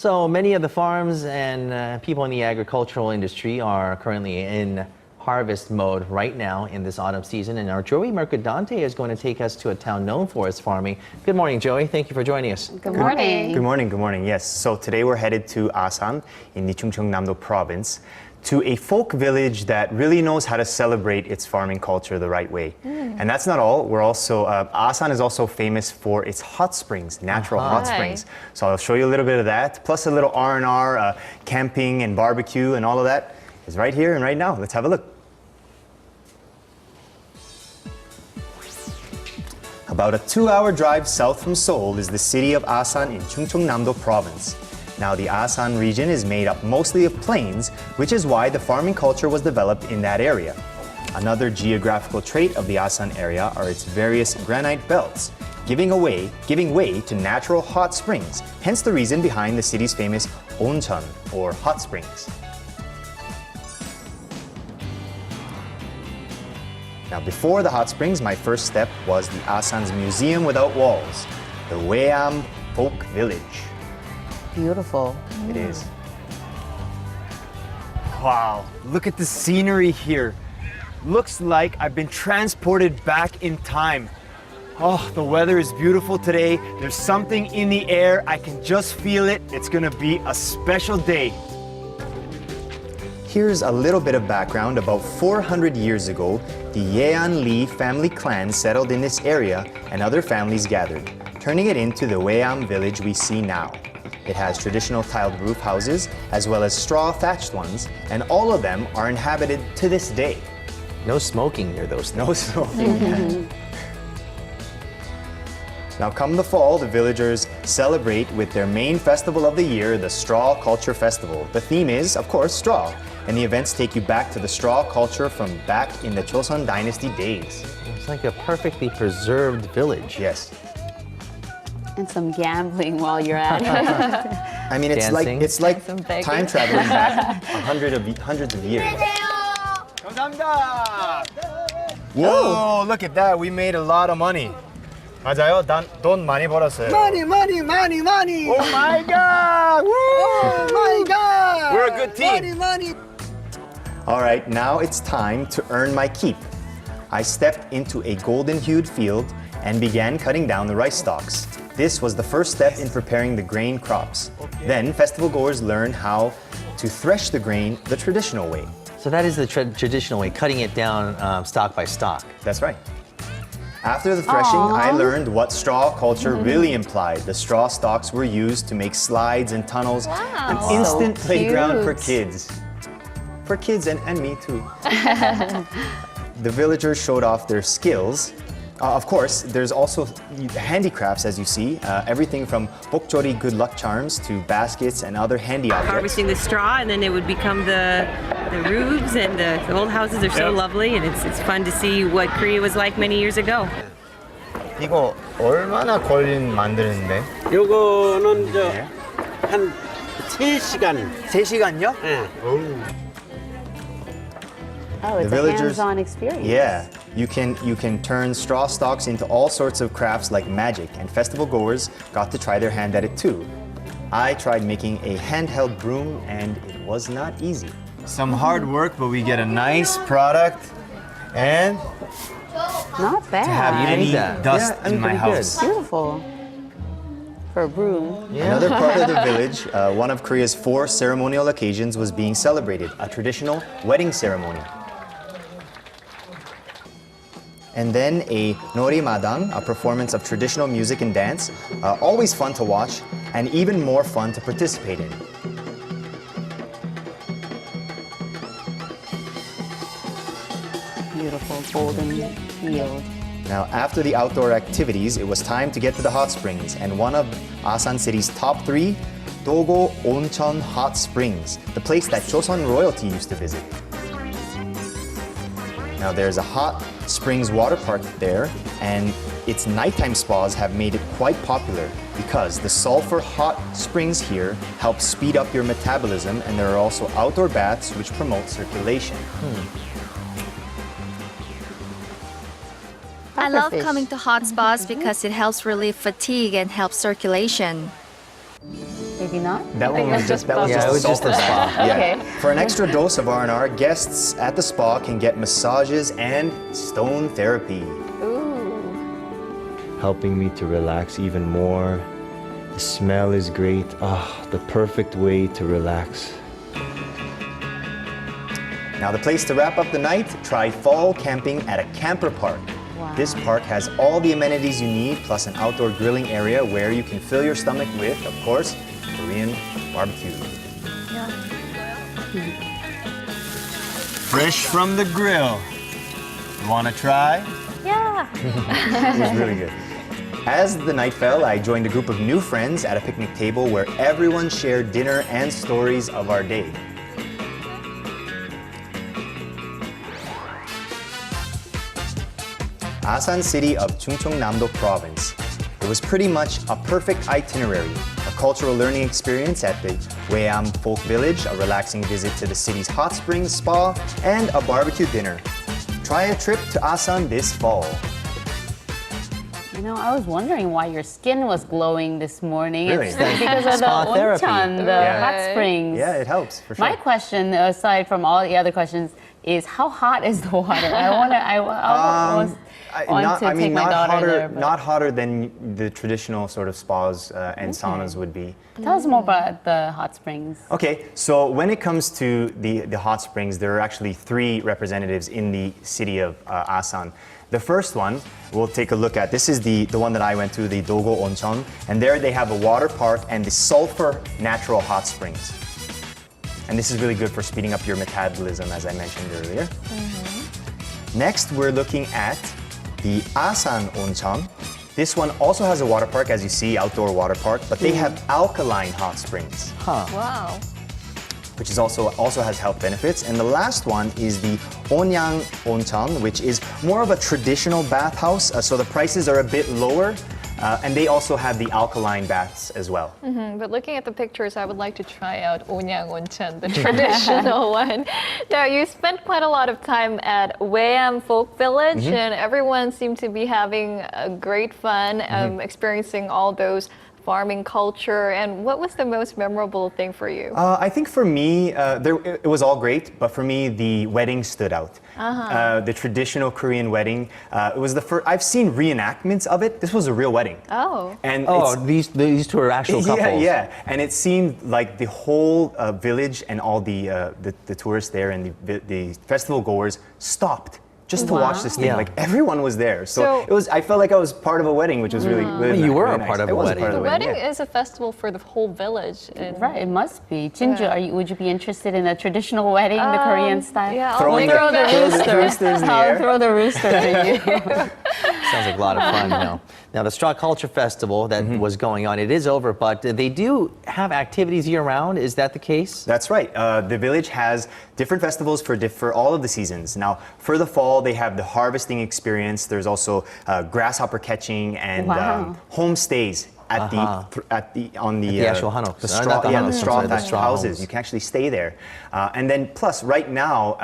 So many of the farms and people in the agricultural industry are currently in harvest mode right now in this autumn season, and our Joey Mercadante is going to take us to a town known for its farming. Good morning, Joey. Thank you for joining us. Good morning. Good morning, good morning. Yes, so today we're headed to Asan in the 충청남도 province to a folk village that really knows how to celebrate its farming culture the right way. And that's not all. We're also, Asan is also famous for its hot springs, natural hot springs. So I'll show you a little bit of that, plus a little R&R, camping and barbecue and all of that is right here and right now. Let's have a look. About a 2-hour drive south from Seoul is the city of Asan in 충청남도 province. Now, the Asan region is made up mostly of plains, which is why the farming culture was developed in that area. Another geographical trait of the Asan area are its various granite belts, giving way to natural hot springs, hence the reason behind the city's famous 온천, or hot springs. Now, before the hot springs, my first step was the Asan's museum without walls, the 외암 folk village. Beautiful. It is. Wow, look at the scenery here. Looks like I've been transported back in time. Oh, the weather is beautiful today. There's something in the air. I can just feel it. It's gonna be a special day. Here's a little bit of background. About 400 years ago, the Yean Lee family clan settled in this area and other families gathered, turning it into the 외암 village we see now. It has traditional tiled roof houses as well as straw thatched ones, and all of them are inhabited to this day. No smoking near those things. No smoking. Now, come the fall, the villagers celebrate with their main festival of the year, the Straw Culture Festival. The theme is, of course, straw, and the events take you back to the straw culture from back in the Joseon Dynasty days. It's like a perfectly preserved village. Yes. And some gambling while you're at it. I mean, Dancing. it's like Some begging. time traveling back hundreds of years. 감사합니다. Whoa, look at that. We made a lot of money. 맞아요. 돈 많이 벌었어요. Money. Oh my God! Woo! Oh my God! We're a good team. Money. All right, now it's time to earn my keep. I stepped into a golden-hued field and began cutting down the rice stalks. This was the first step in preparing the grain crops. Then festival goers learn how to thresh the grain the traditional way. So that is the traditional way, cutting it down stalk by stalk. That's right. After the threshing, I learned what straw culture really implied. The straw stalks were used to make slides and tunnels, an instant So playground for cute. kids. For kids and me too. The villagers showed off their skills. Of course, there's also handicrafts, as you see, everything from bokjori good luck charms to baskets and other handy objects. Harvesting the straw, and then it would become the roofs, and the old houses are so lovely, and it's fun to see what Korea was like many years ago. 이거 얼마나 걸린 만드는데? 요거는 한 3시간. 3시간요? 예. Oh, it's The a villagers- hands-on experience. Yeah, you can turn straw stalks into all sorts of crafts like magic, and festival goers got to try their hand at it too. I tried making a handheld broom, and it was not easy. Some hard work, but we get a nice product, and Not bad. any that. dust Yeah, I mean, in my pretty good. house. Beautiful. For a broom. Another part of the village, one of Korea's 4 ceremonial occasions was being celebrated, a traditional wedding ceremony. And then a norimadang, a performance of traditional music and dance, always fun to watch and even more fun to participate in. Beautiful golden field. Now, after the outdoor activities, it was time to get to the hot springs, and one of Asan City's top 3, Dogo Oncheon Hot Springs, the place that Joseon royalty used to visit. Now, there's a hot springs water park there, and its nighttime spas have made it quite popular because the sulfur hot springs here help speed up your metabolism, and there are also outdoor baths which promote circulation. I love Pufferfish. coming to hot spas because it helps relieve fatigue and helps circulation. Maybe not? That one was just that was Yeah, just it was just the spa. Yeah. Okay. For an extra dose of R&R, guests at the spa can get massages and stone therapy. Ooh. Helping me to relax even more. The smell is great. The perfect way to relax. Now the place to wrap up the night, try fall camping at a camper park. Wow. This park has all the amenities you need, plus an outdoor grilling area where you can fill your stomach with, of course, Korean barbecue. Fresh from the grill. You wanna try? Yeah. It was really good. As the night fell, I joined a group of new friends at a picnic table where everyone shared dinner and stories of our day. Asan city of 충청남도 province. It was pretty much a perfect itinerary, a cultural learning experience at the Weam Folk Village, a relaxing visit to the city's hot springs, spa, and a barbecue dinner. Try a trip to Asan this fall. You know, I was wondering why your skin was glowing this morning. Really? It's because of the Spa therapy. onchan, the Yeah. hot springs. Yeah, it helps for sure. My question, aside from all the other questions, is how hot is the water? I want to take my daughter there. but- not hotter than the traditional sort of spas and saunas would be. Tell us more about the hot springs. Okay, so when it comes to the hot springs, there are actually 3 representatives in the city of Asan. The first one we'll take a look at. This is the one that I went to, the Dogo Oncheon, and there they have a water park and the sulfur natural hot springs. And this is really good for speeding up your metabolism, as I mentioned earlier. Next, we're looking at the Asan Oncheon. This one also has a water park, as you see, outdoor water park, but they have alkaline hot springs, Wow. which is also has health benefits. And the last one is the Onyang Oncheon, which is more of a traditional bathhouse, so the prices are a bit lower. And they also have the alkaline baths as well. But looking at the pictures, I would like to try out Onyang Oncheon, the traditional one. Now, you spent quite a lot of time at Weam Folk Village, and everyone seemed to be having a great fun, experiencing all those farming culture. And what was the most memorable thing for you? I think for me, it was all great, but for me, the wedding stood out. The traditional Korean wedding. It was the first. I've seen reenactments of it. This was a real wedding. Oh. And Oh, it's- these two are actual couples. Yeah, and it seemed like the whole village and all the tourists there and the festival goers stopped just to watch this thing. Yeah. Like everyone was there, so So- it was. I felt like I was part of a wedding, which was really, really. You were really a nice. part of It a was wedding. part of The the wedding yeah. is a festival for the whole village. And Right, it must be. Jinju, Yeah. would you be interested in a traditional wedding, the Korean style? yeah, I'll Throwing think throw the about it. rooster. roosters in the I'll air. throw the rooster to you. Sounds like a lot of fun. Now the Straw Culture Festival that was going on, it is over, but they do have activities year-round. Is that the case? That's right. The village has different festivals for all of the seasons. Now, for the fall, they have the harvesting experience. There's also grasshopper catching and Wow. homestays at the on the the actual hanok. the Not straw the yeah hanok, the straw sorry, the thatched straw houses. homes. You can actually stay there, and then plus right now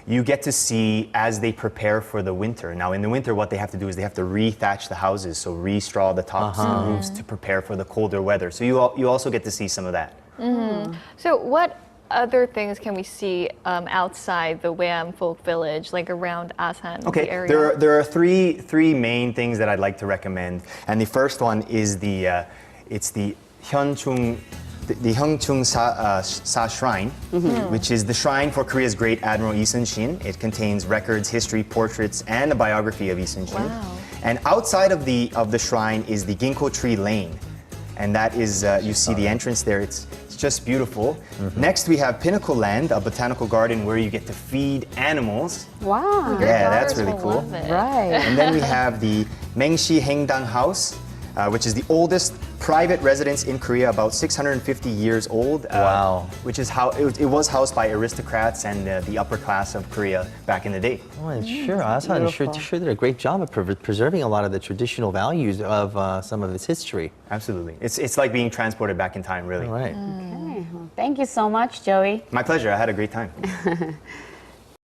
you get to see as they prepare for the winter. Now in the winter, what they have to do is they have to re-thatch the houses, so re-straw the tops and roofs to prepare for the colder weather. So you also get to see some of that. So what other things can we see outside the Weam Folk Village, like around Asan, the Okay, area? there are three main things that I'd like to recommend, and the first one is it's the Hyunchung. The Hyunchung Sa Shrine, which is the shrine for Korea's great Admiral Lee Sun-shin. It contains records, history, portraits, and a biography of Lee Sun-shin. Wow. And outside of the shrine is the Ginkgo Tree Lane, and that is you see the entrance there. It's just beautiful. Next, we have Pinnacle Land, a botanical garden where you get to feed animals. Wow. Yeah, that's Daughters really will cool. love it. Right. And then we have the Mengshi Haengdang House, which is the oldest private residence in Korea, about 650 years old. Wow. Which is how it was housed by aristocrats and the upper class of Korea back in the day. Well, sure, Asan sure did a great job of preserving a lot of the traditional values of some of its history. Absolutely. It's like being transported back in time, really. All right. Okay. Well, thank you so much, Joey. My pleasure. I had a great time.